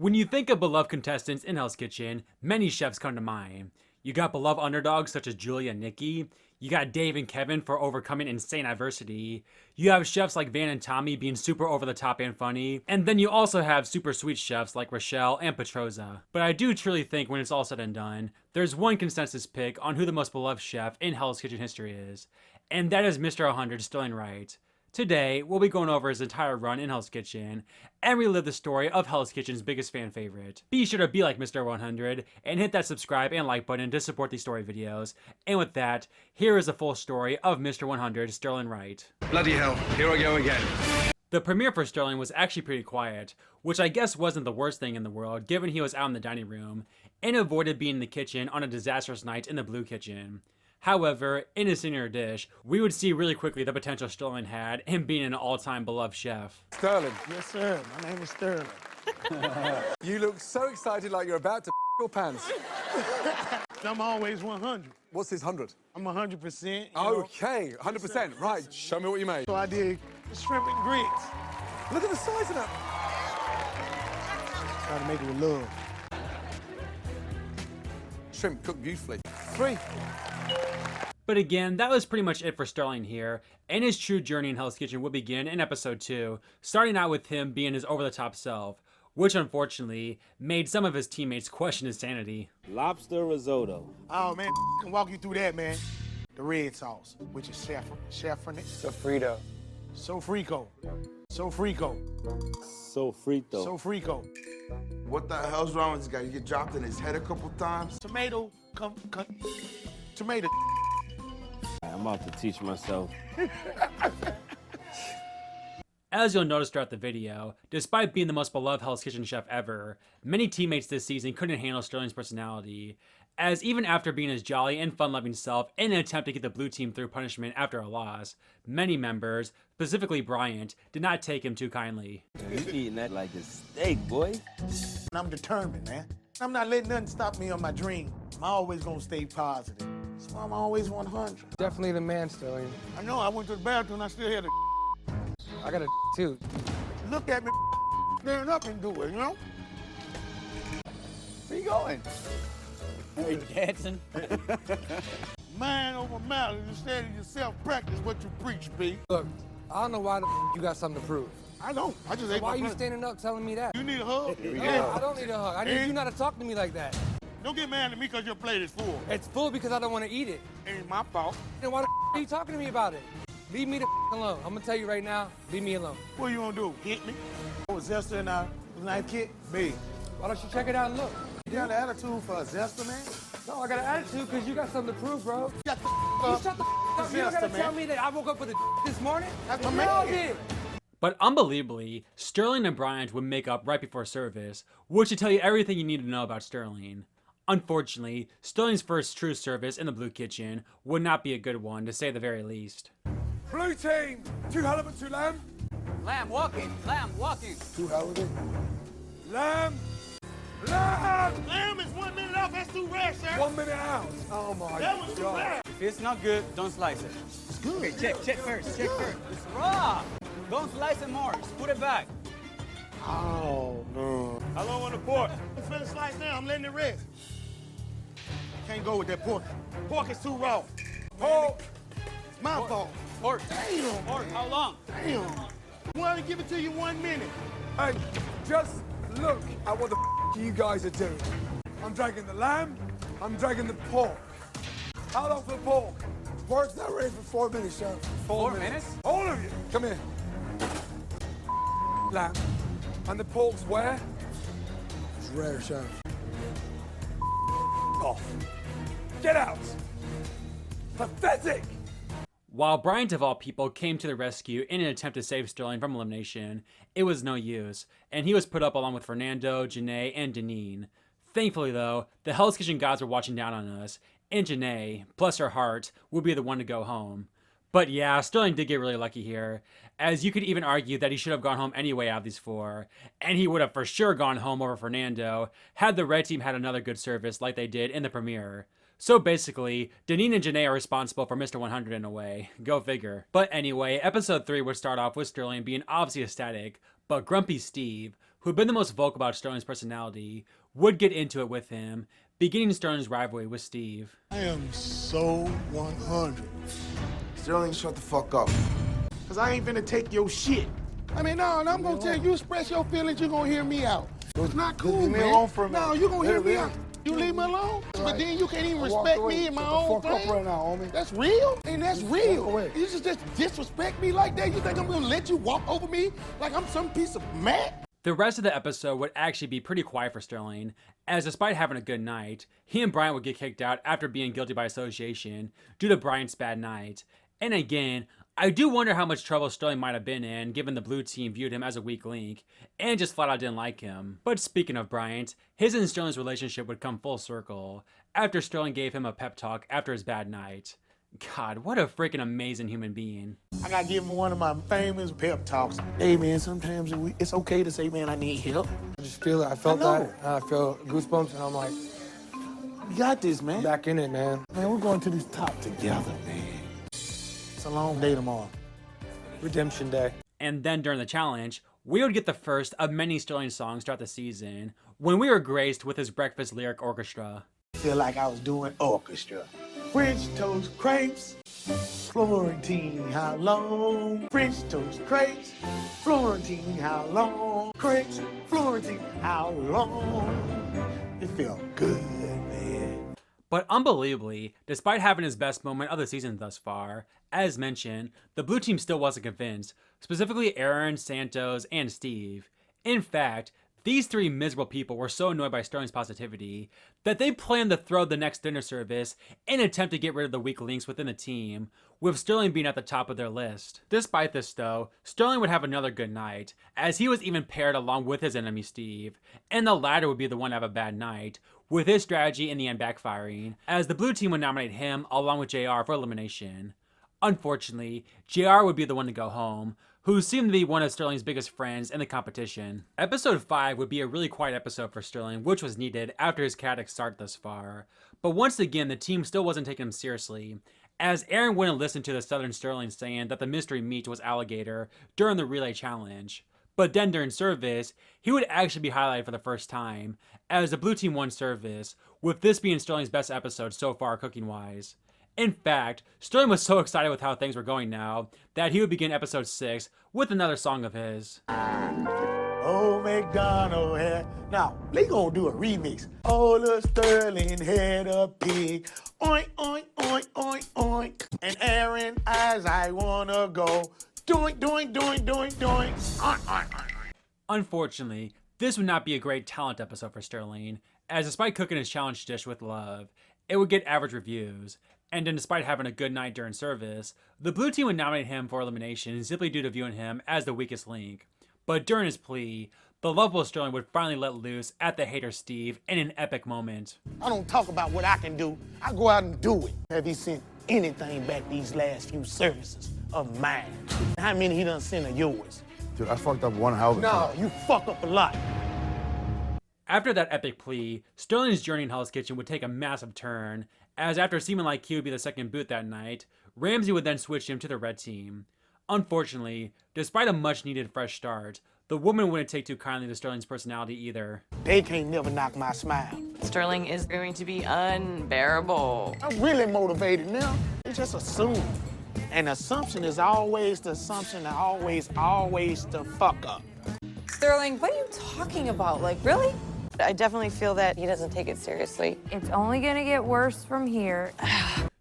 When you think of beloved contestants in Hell's Kitchen, many chefs come to mind. You got beloved underdogs such as Julia and Nikki. You got Dave and Kevin for overcoming insane adversity. You have chefs like Van and Tommy being super over the top and funny. And then you also have super sweet chefs like Rochelle and Petroza. But I do truly think when it's all said and done, there's one consensus pick on who the most beloved chef in Hell's Kitchen history is. And that is Mr. 100 Sterling Wright. Today, we'll be going over his entire run in Hell's Kitchen and relive the story of Hell's Kitchen's biggest fan favorite. Be sure to be like Mr. 100 and hit that subscribe and like button to support these story videos. And with that, here is the full story of Mr. 100 Sterling Wright. Bloody hell, here I go again. The premiere for Sterling was actually pretty quiet, which I guess wasn't the worst thing in the world given he was out in the dining room and avoided being in the kitchen on a disastrous night in the Blue Kitchen. However, in his signature dish, we would see really quickly the potential Sterling had in being an all-time beloved chef. Sterling. Yes, sir. My name is Sterling. You look so excited like you're about to your pants. I'm always 100. What's his 100? I'm 100%. Okay, 100%. Right, show me what you made. So I did shrimp and grits. Look at the size of that. Try to make it with love. Shrimp cooked beautifully. 3. But again, that was pretty much it for Sterling here, and his true journey in Hell's Kitchen would begin in episode 2, starting out with him being his over-the-top self, which unfortunately made some of his teammates question his sanity. Lobster risotto. Oh, man, I can walk you through that, man. The red sauce, which is saffron. Sofrito. Sofrico. Sofrito. What the hell's wrong with this guy? You get dropped in his head a couple times? Tomato. Tomato. I'm about to teach myself. As you'll notice throughout the video, despite being the most beloved Hell's Kitchen chef ever, many teammates this season couldn't handle Sterling's personality, as even after being his jolly and fun-loving self in an attempt to get the blue team through punishment after a loss, many members, specifically Bryant, did not take him too kindly. You eating that like a steak, boy. I'm determined, man. I'm not letting nothing stop me on my dream. I'm always gonna stay positive. So I'm always 100. Definitely the man, Sterling. I know, I went to the bathroom, I still had to I got a too. look at me, stand up and do it, you know? Where you going? Are you dancing? Mind over mouth, instead of yourself, practice what you preach, B. Look, I don't know why the you got something to prove. I don't, I just ain't Why my you friend. standing up telling me that? You need a hug? No, I don't need a hug. I need you not to talk to me like that. Don't get mad at me because your plate is full. It's full because I don't want to eat it. Ain't my fault. Then why the are you talking to me about it? Leave me the alone. I'm gonna tell you right now, leave me alone. What you gonna do, hit me? I was Zester and I was knife kit? B. Why don't you check it out and look? You got an attitude for a Zester, man? No, I got an attitude because you got something to prove, bro. Shut the You up. shut the up. You don't gotta Zester, tell man. me that I woke up with a this morning. That's my We all man. did. But unbelievably, Sterling and Bryant would make up right before service, which should tell you everything you need to know about Sterling. Unfortunately, Sterling's first true service in the Blue Kitchen would not be a good one, to say the very least. Blue team, 2 halibut, 2 lamb. Lamb walking, lamb walking. 2 halibut. Lamb. Lamb. Lamb is 1 minute off, that's too rare, sir. 1 minute out. Oh my That was too God. rare. If it's not good, don't slice it. It's good. Okay, check first, check first. It's raw. Don't slice it more, just put it back. Oh, no. How long on the pork? I'm finna slice now, I'm letting it rest. Can't go with that pork. Pork is too raw. Pork. It's my fault. Pork. Damn. Pork, how long? Damn. I want to give it to you 1 minute. Hey, just look at what the you guys are doing. I'm dragging the lamb. I'm dragging the pork. How long for the pork? Pork's not ready for 4 minutes, chef. 4 minutes? All of you, come here. Lamb. And the pork's where? It's rare, chef. Off. Get out. Pathetic. While Bryant of all people came to the rescue in an attempt to save Sterling from elimination, it was no use, and he was put up along with Fernando, Janae, and Deneen. Thankfully though, the Hell's Kitchen gods were watching down on us, and Janae, bless her heart, would be the one to go home. But yeah, Sterling did get really lucky here, as you could even argue that he should have gone home anyway out of these 4, and he would have for sure gone home over Fernando had the red team had another good service like they did in the premiere. So basically, Deneen and Janae are responsible for Mr. 100 in a way. Go figure. But anyway, episode 3 would start off with Sterling being obviously ecstatic, but grumpy Steve, who had been the most vocal about Sterling's personality, would get into it with him, beginning Sterling's rivalry with Steve. I am so 100. Sterling, shut the fuck up. Cause I ain't finna take your shit. I mean, no, and I'm gonna tell you, express your feelings, you gonna hear me out. It's not cool, leave me man. alone for a minute. No, you gonna hear me Really? out. You leave me alone, but Right. then you can't even I walked respect away. me in my Shut own the fuck thing. up right now, homie. That's real? And that's real. away. You just disrespect me like that? You think I'm gonna let you walk over me like I'm some piece of mat? The rest of the episode would actually be pretty quiet for Sterling, as despite having a good night, he and Bryant would get kicked out after being guilty by association due to Bryant's bad night. And again, I do wonder how much trouble Sterling might have been in, given the blue team viewed him as a weak link, and just flat out didn't like him. But speaking of Bryant, his and Sterling's relationship would come full circle, after Sterling gave him a pep talk after his bad night. God, what a freaking amazing human being. I gotta give him one of my famous pep talks. Hey man, sometimes it's okay to say, man, I need help. I just feel it. I felt I know. that. And I feel goosebumps, and I'm like, You got this, man. back in it, man. Man, we're going to this top together, man. It's a long day tomorrow. Redemption Day. And then during the challenge, we would get the first of many Sterling songs throughout the season, when we were graced with his breakfast lyric orchestra. Feel like I was doing orchestra. French toast crepes, Florentine, how long? French toast crepes, Florentine, how long? Crepes, Florentine, how long? It felt good, man. But unbelievably, despite having his best moment of the season thus far, as mentioned, the blue team still wasn't convinced, specifically Aaron, Santos, and Steve. In fact, these three miserable people were so annoyed by Sterling's positivity that they planned to throw the next dinner service in an attempt to get rid of the weak links within the team, with Sterling being at the top of their list. Despite this though, Sterling would have another good night, as he was even paired along with his enemy Steve, and the latter would be the one to have a bad night, with his strategy in the end backfiring, as the blue team would nominate him along with JR for elimination. Unfortunately, JR would be the one to go home, who seemed to be one of Sterling's biggest friends in the competition. Episode 5 would be a really quiet episode for Sterling, which was needed after his chaotic start thus far. But once again, the team still wasn't taking him seriously, as Aaron wouldn't listen to the Southern Sterling saying that the mystery meat was alligator during the relay challenge. But then during service, he would actually be highlighted for the first time, as the blue team won service, with this being Sterling's best episode so far cooking-wise. In fact, Sterling was so excited with how things were going now, that he would begin episode 6 with another song of his. Old MacDonald had. Now, they gonna do a remix. Oh, the Sterling had a pig. Oink, oink, oink, oink, oink. And Aaron, as I wanna go. Doink, doink, doink, doink, doink. Oink, oink, oink. Unfortunately, this would not be a great talent episode for Sterling, as despite cooking his challenge dish with love, it would get average reviews. And then despite having a good night during service, the blue team would nominate him for elimination simply due to viewing him as the weakest link. But during his plea, the lovable Sterling would finally let loose at the hater Steve in an epic moment. I don't talk about what I can do. I go out and do it. Have he sent anything back these last few services of mine? How many he done sent of yours? Dude, I fucked up one hell of a No, time. you fuck up a lot. After that epic plea, Sterling's journey in Hell's Kitchen would take a massive turn, as after seeming like he would be the second boot that night, Ramsey would then switch him to the red team. Unfortunately, despite a much needed fresh start, the woman wouldn't take too kindly to Sterling's personality either. They can't never knock my smile. Sterling is going to be unbearable. I'm really motivated now. They just assume. An assumption is always the assumption and always the fuck up. Sterling, what are you talking about? Like, really? I definitely feel that he doesn't take it seriously. It's only gonna get worse from here.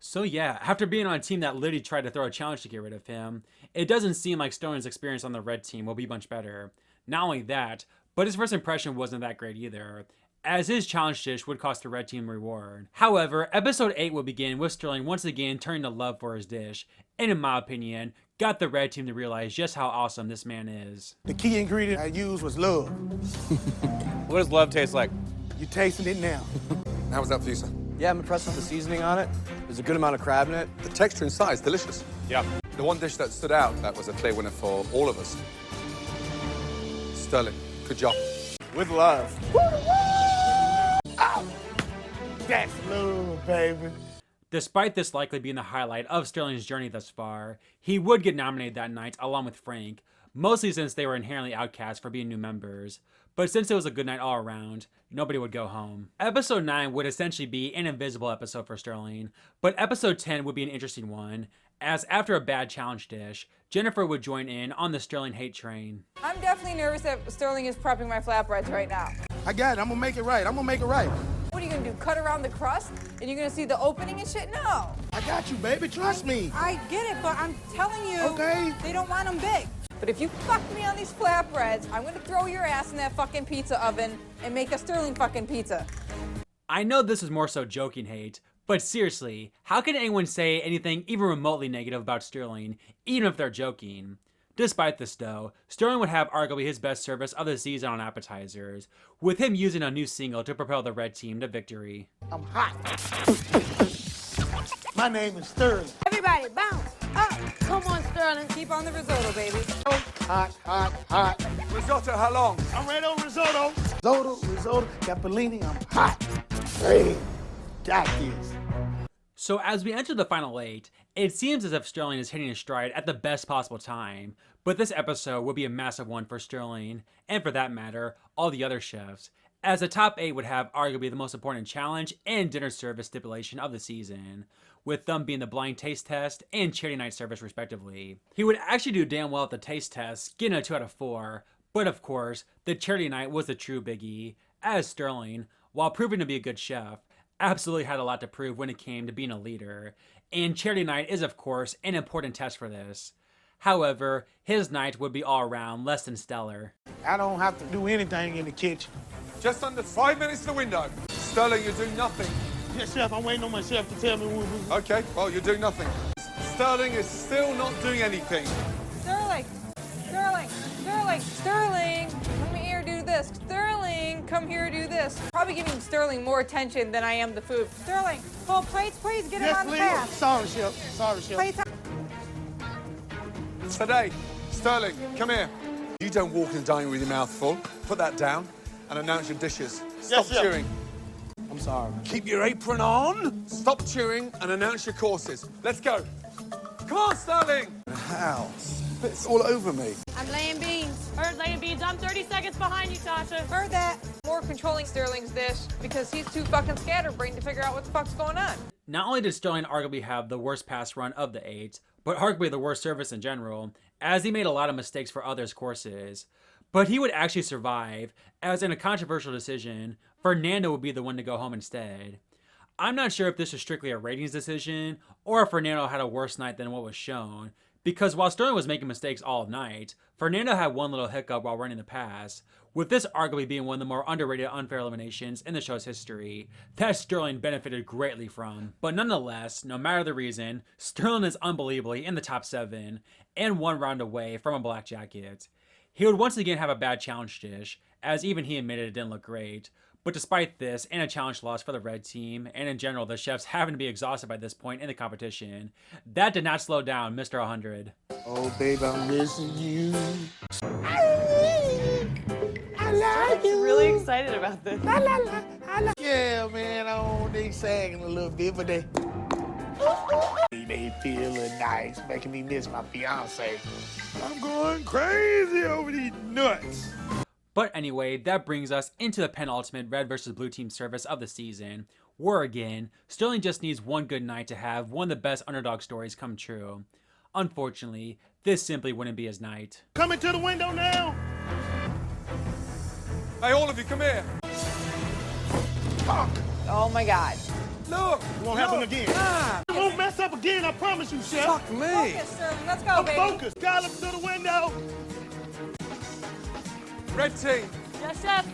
So yeah, after being on a team that literally tried to throw a challenge to get rid of him, it doesn't seem like Sterling's experience on the red team will be much better. Not only that, but his first impression wasn't that great either, as his challenge dish would cost the red team reward. However, episode 8 will begin with Sterling once again turning to love for his dish, and in my opinion, got the red team to realize just how awesome this man is. The key ingredient I used was love. What does love taste like? You tasting it now. How was that for you, sir? Yeah, I'm impressed with the seasoning on it. There's a good amount of crab in it. The texture inside is delicious. Yeah. The one dish that stood out, that was a clear winner for all of us. Sterling, good job. With love. Oh, that's love, baby. Despite this likely being the highlight of Sterling's journey thus far, he would get nominated that night along with Frank, mostly since they were inherently outcast for being new members. but since it was a good night all around, nobody would go home. Episode 9 would essentially be an invisible episode for Sterling, but episode 10 would be an interesting one, as after a bad challenge dish, Jennifer would join in on the Sterling hate train. I'm definitely nervous that Sterling is prepping my flatbreads right now. I got it. I'm gonna make it right. I'm gonna make it right. What are you gonna do, cut around the crust? And you're gonna see the opening and shit? No. I got you, baby. Trust me. I get it, but I'm telling you, Okay. they don't want them big. But if you fuck me on these flatbreads, I'm gonna throw your ass in that fucking pizza oven and make a Sterling fucking pizza. I know this is more so joking hate, but seriously, how can anyone say anything even remotely negative about Sterling, even if they're joking? Despite this though, Sterling would have arguably his best service of the season on appetizers, with him using a new single to propel the red team to victory. I'm hot. My name is Sterling. Everybody, bounce up. Come on, Sterling. Keep on the risotto, baby. Hot, hot, hot. Risotto, how long? I'm ready on risotto. Risotto, capellini. I'm hot. Hey, got this. So as we enter the final 8, it seems as if Sterling is hitting his stride at the best possible time, but this episode would be a massive one for Sterling, and for that matter, all the other chefs, as the top 8 would have arguably the most important challenge and dinner service stipulation of the season, with them being the blind taste test and charity night service respectively. He would actually do damn well at the taste test, getting a 2 out of 4, but of course, the charity night was the true biggie, as Sterling, while proving to be a good chef, absolutely had a lot to prove when it came to being a leader, and charity night is of course an important test for this. However, his night would be all around less than stellar. I don't have to do anything in the kitchen. Just under 5 minutes to the window. Sterling, you're doing nothing. Yes, chef. I'm waiting on my chef to tell me what. Okay, well, you're doing nothing. Sterling is still not doing anything. Sterling, Sterling, Sterling, Sterling. Come here, do this. Sterling, come here, do this. Probably giving Sterling more attention than I am the food. Sterling, pull plates, please. Get him on the path. Sorry, chef. Sorry, chef. Plates. Today, Sterling, come here. You don't walk in the dining room with your mouth full. Put that down and announce your dishes. Stop chef. chewing. I'm sorry. Keep your apron on. Stop chewing and announce your courses. Let's go. Come on, Sterling. How? Spits all over me. I'm laying beans. Heard laying beans. I'm 30 seconds behind you, Tasha. Heard that. More controlling Sterling's dish because he's too fucking scatterbrained to figure out what the fuck's going on. Not only did Sterling arguably have the worst pass run of the 8, but arguably the worst service in general, as he made a lot of mistakes for others' courses. But he would actually survive, as in a controversial decision, Fernando would be the one to go home instead. I'm not sure if this is strictly a ratings decision, or if Fernando had a worse night than what was shown, because while Sterling was making mistakes all night, Fernando had one little hiccup while running the pass, with this arguably being one of the more underrated unfair eliminations in the show's history, that Sterling benefited greatly from. But nonetheless, no matter the reason, Sterling is unbelievably in the top 7, and one round away from a black jacket. He would once again have a bad challenge dish, as even he admitted it didn't look great, but despite this, and a challenge loss for the red team, and in general the chefs having to be exhausted by this point in the competition, that did not slow down Mr. 100. Oh, babe, I'm missing you. I like you. Really excited about this. Yeah, man, they sagging a little bit, but they feeling nice, making me miss my fiance. I'm going crazy over these nuts. But anyway, that brings us into the penultimate red versus blue team service of the season, where again, Sterling just needs one good night to have one of the best underdog stories come true. Unfortunately, this simply wouldn't be his night. Coming to the window now. Hey, all of you, come here. Fuck. Oh my God. Look. It won't happen again. It won't mess up again, I promise you, chef. Fuck me. Focus, Sterling. Let's go, I'm baby. focused. Scallop to the window. Red team. Yes, chef.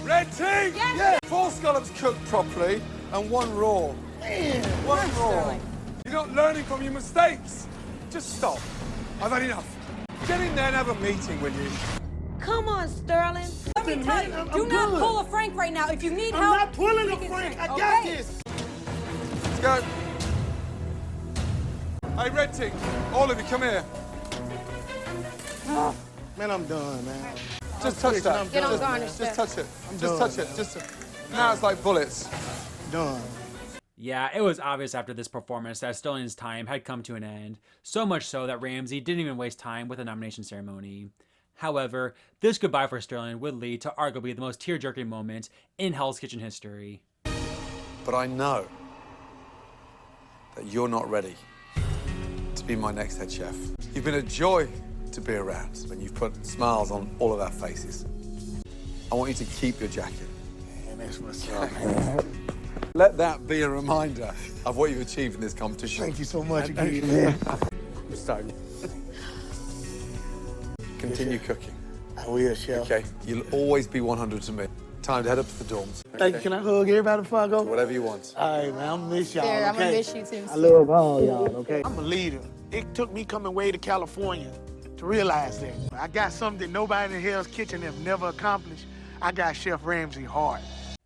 Red team. Yes. Yeah. 4 scallops cooked properly and 1 raw. Man. 1 raw. Sterling. You're not learning from your mistakes. Just stop. I've had enough. Get in there and have a meeting, will you? Come on, Sterling. Let me tell you, I'm do not good. pull a Frank right now. If you need I'm help, not pulling we a can Frank. sing, I got okay? this. Let's go. Hey, red team. All of you, come here. Man, I'm done, man. Just touch that. Get on garnish. Just touch it. Just done. touch it. Just. Now it's like bullets. Done. Yeah, it was obvious after this performance that Sterling's time had come to an end, so much so that Ramsay didn't even waste time with the nomination ceremony. However, this goodbye for Sterling would lead to arguably the most tear-jerking moment in Hell's Kitchen history. But I know that you're not ready to be my next head chef. You've been a joy to be around, and you've put smiles on all of our faces. I want you to keep your jacket. Man, that's what's up, man. Let that be a reminder of what you've achieved in this competition. Thank you so much again, man. I'm starting. Continue cooking. I will, chef. Okay, you'll always be 100 to me. Time to head up to the dorms. Thank you. Can I hug everybody before I go? Whatever you want. All right, man. I'm gonna miss y'all. There, I'm okay? gonna miss you too. I love all y'all, okay? I'm a leader. It took me coming way to California to realize that. I got something that nobody in Hell's Kitchen have never accomplished. I got Chef Ramsay hard.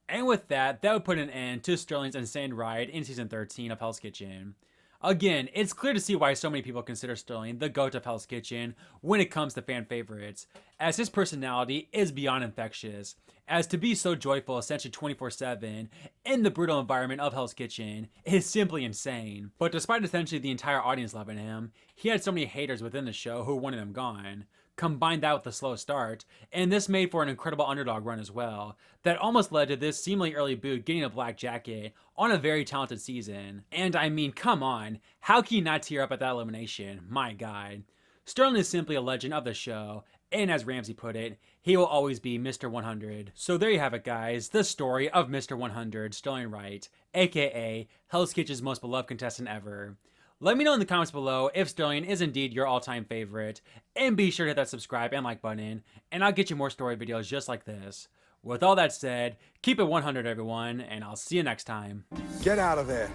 And with that, that would put an end to Sterling's insane ride in season 13 of Hell's Kitchen. Again, it's clear to see why so many people consider Sterling the GOAT of Hell's Kitchen when it comes to fan favorites, as his personality is beyond infectious. As to be so joyful essentially 24/7 in the brutal environment of Hell's Kitchen is simply insane. But despite essentially the entire audience loving him, he had so many haters within the show who wanted him gone. Combine that with the slow start, and this made for an incredible underdog run as well, that almost led to this seemingly early boot getting a black jacket on a very talented season. And I mean, come on, how can you not tear up at that elimination? My God. Sterling is simply a legend of the show, and as Ramsay put it, he will always be Mr. 100. So there you have it, guys, the story of Mr. 100, Sterling Wright, aka Hell's Kitchen's most beloved contestant ever. Let me know in the comments below if Sterling is indeed your all-time favorite, and be sure to hit that subscribe and like button, and I'll get you more story videos just like this. With all that said, keep it 100 everyone, and I'll see you next time. Get out of there.